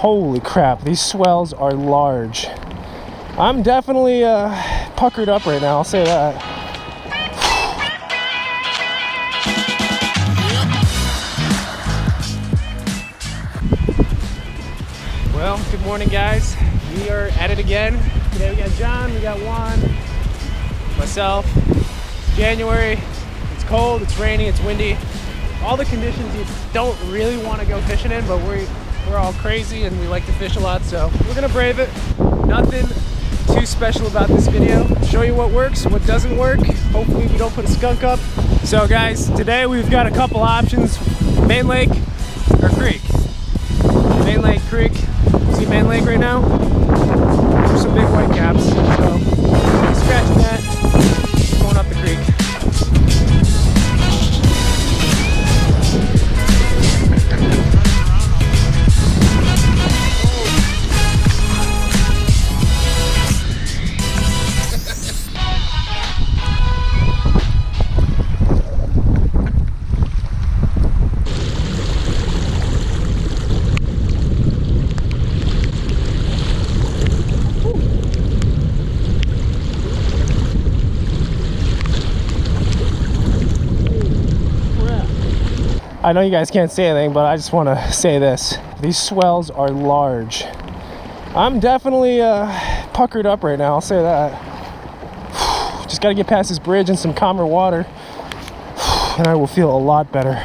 Holy crap, these swells are large. I'm definitely puckered up right now, I'll say that. Well, good morning guys. We are at it again. Today we got John, we got Juan, myself. It's January, it's cold, it's rainy, it's windy. All the conditions you don't really want to go fishing in, but we're all crazy and we like to fish a lot, so we're gonna brave it. Nothing too special about this video. Show you what works, what doesn't work. Hopefully we don't put a skunk up. So guys, today we've got a couple options. Main Lake or creek. Main Lake, creek. See Main Lake right now? There's some big white caps. So scratching that, going up the creek. I know you guys can't say anything, but I just want to say this. These swells are large. I'm definitely puckered up right now, I'll say that. Just got to get past this bridge and some calmer water, and I will feel a lot better.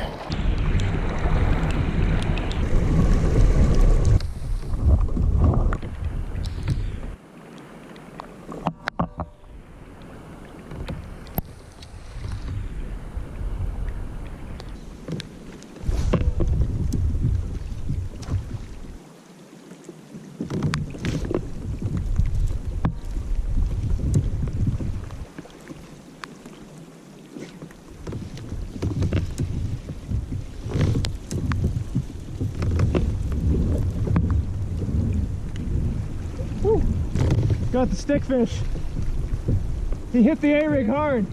Got the stick fish. He hit the A-rig hard.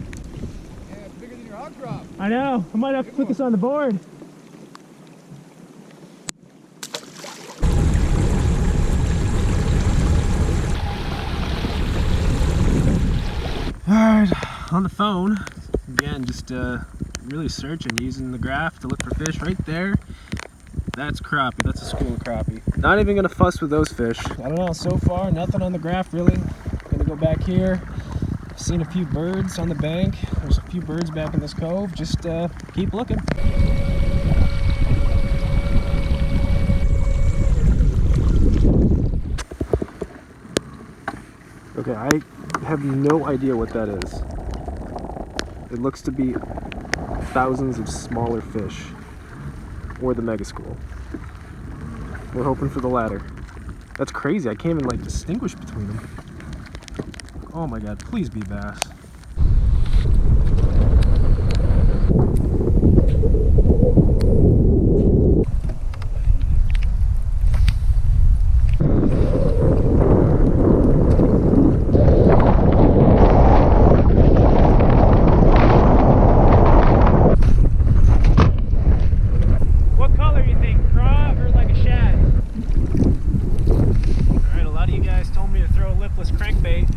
Yeah, it's bigger than your hog drop. I know. I might have to put this on the board. Alright, on the phone. Again, just really searching, using the graph to look for fish right there. That's crappie, that's a school of crappie. Not even gonna fuss with those fish. I don't know, so far, nothing on the graph really. Gonna go back here. Seen a few birds on the bank. There's a few birds back in this cove. Just keep looking. Okay, I have no idea what that is. It looks to be thousands of smaller fish. Or the mega school. We're hoping for the latter. That's crazy. I can't even like distinguish between them. Oh my god, please be bass. Crankbait.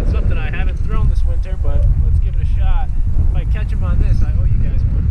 It's something I haven't thrown this winter, but let's give it a shot. If I catch him on this, I owe you guys one.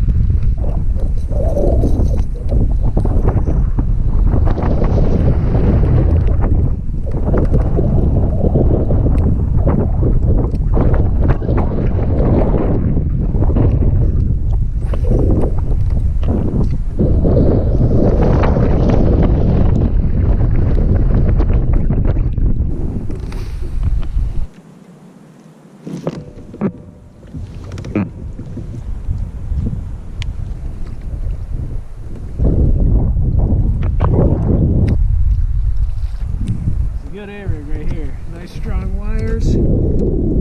Good A-rig right here. Nice strong wires.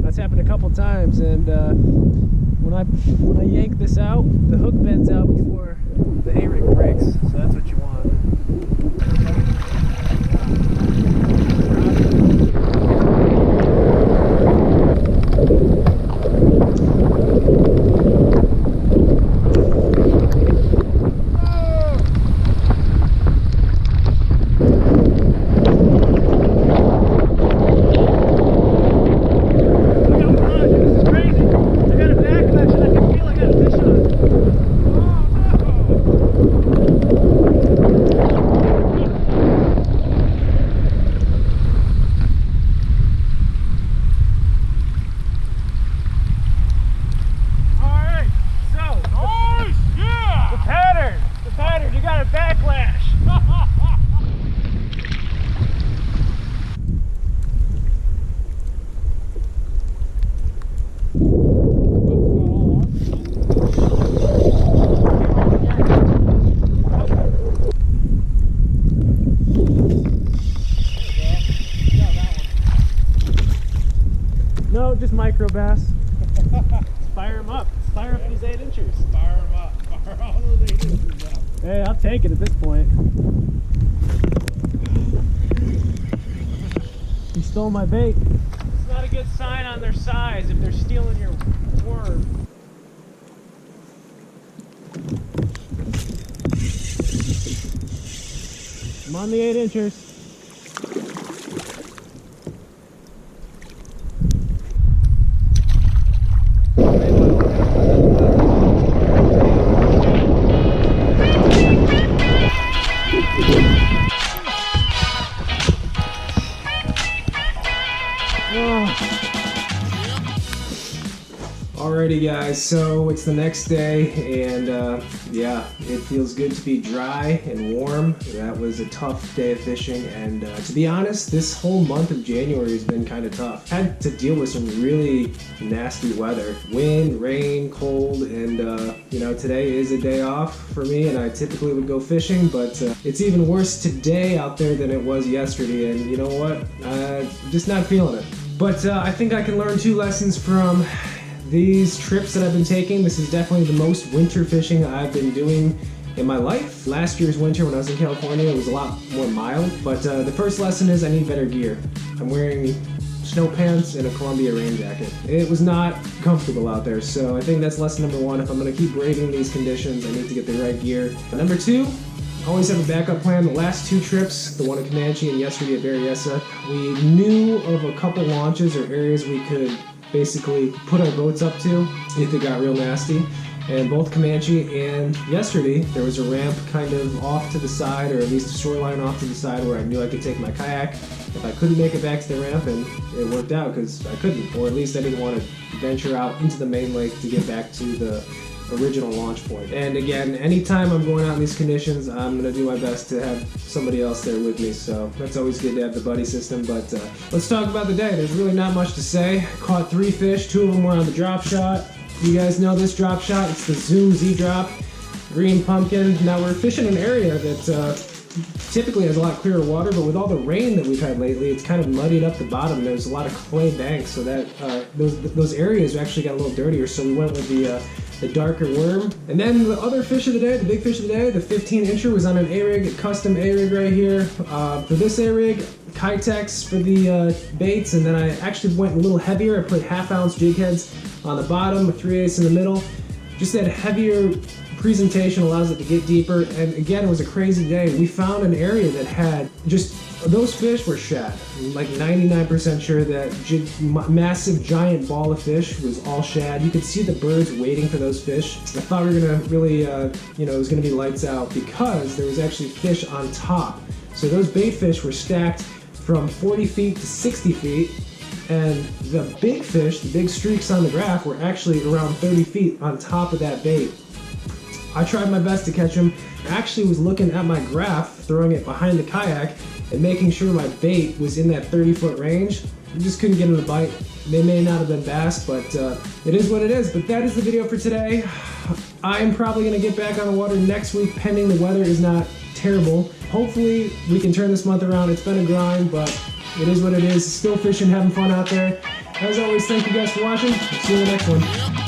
That's happened a couple times, and when I yank this out, the hook bends out before the A-rig breaks. So that's what you want. No, just micro bass. Fire them up. Fire up these 8 inchers. Fire them up. Fire all those 8 inches up. Hey, I'll take it at this point. You stole my bait. It's not a good sign on their size if they're stealing your worm. I'm on the 8 inchers. Alrighty guys, so it's the next day and yeah, it feels good to be dry and warm. That was a tough day of fishing, and to be honest, this whole month of January has been kind of tough. Had to deal with some really nasty weather. Wind, rain, cold, and you know, today is a day off for me and I typically would go fishing, but it's even worse today out there than it was yesterday, and you know what? Just not feeling it. But I think I can learn 2 lessons from these trips that I've been taking. This is definitely the most winter fishing I've been doing in my life. Last year's winter when I was in California, it was a lot more mild. But the first lesson is I need better gear. I'm wearing snow pants and a Columbia rain jacket. It was not comfortable out there, so I think that's lesson number 1. If I'm gonna keep braving these conditions, I need to get the right gear. Number 2, always have a backup plan. The last 2 trips, the one at Comanche and yesterday at Berryessa, we knew of a couple launches or areas we could basically put our boats up to if it got real nasty. And both Comanche and yesterday, there was a ramp kind of off to the side, or at least a shoreline off to the side, where I knew I could take my kayak if I couldn't make it back to the ramp, and it worked out because I couldn't, or at least I didn't want to venture out into the main lake to get back to the original launch point. And again, anytime I'm going out in these conditions, I'm going to do my best to have somebody else there with me, so that's always good to have the buddy system. But let's talk about the day. There's really not much to say. Caught 3 fish, 2 of them were on the drop shot. You guys know this drop shot, it's the Zoom Z-Drop, green pumpkin. Now we're fishing an area that typically has a lot clearer water, but with all the rain that we've had lately, it's kind of muddied up the bottom. There's a lot of clay banks, so that those areas actually got a little dirtier, so we went with the darker worm. And then the other fish of the day, the big fish of the day, the 15-incher was on an A-rig, a custom A-rig right here. For this A-rig, Kitex for the baits, and then I actually went a little heavier. I put 1/2-ounce jig heads on the bottom, 3/8 in the middle. Just that heavier presentation allows it to get deeper, and again, it was a crazy day. We found an area that had just, those fish were shad. I'm like 99% sure that massive giant ball of fish was all shad. You could see the birds waiting for those fish. I thought we were gonna really, you know, it was gonna be lights out because there was actually fish on top. So those bait fish were stacked from 40 feet to 60 feet, and the big fish, the big streaks on the graph, were actually around 30 feet on top of that bait. I tried my best to catch them. I actually was looking at my graph, throwing it behind the kayak, and making sure my bait was in that 30-foot range. I just couldn't get them to bite. They may not have been bass, but it is what it is. But that is the video for today. I'm probably gonna get back on the water next week, pending the weather is not terrible. Hopefully we can turn this month around. It's been a grind, but it is what it is. Still fishing, having fun out there. As always, thank you guys for watching. See you in the next one.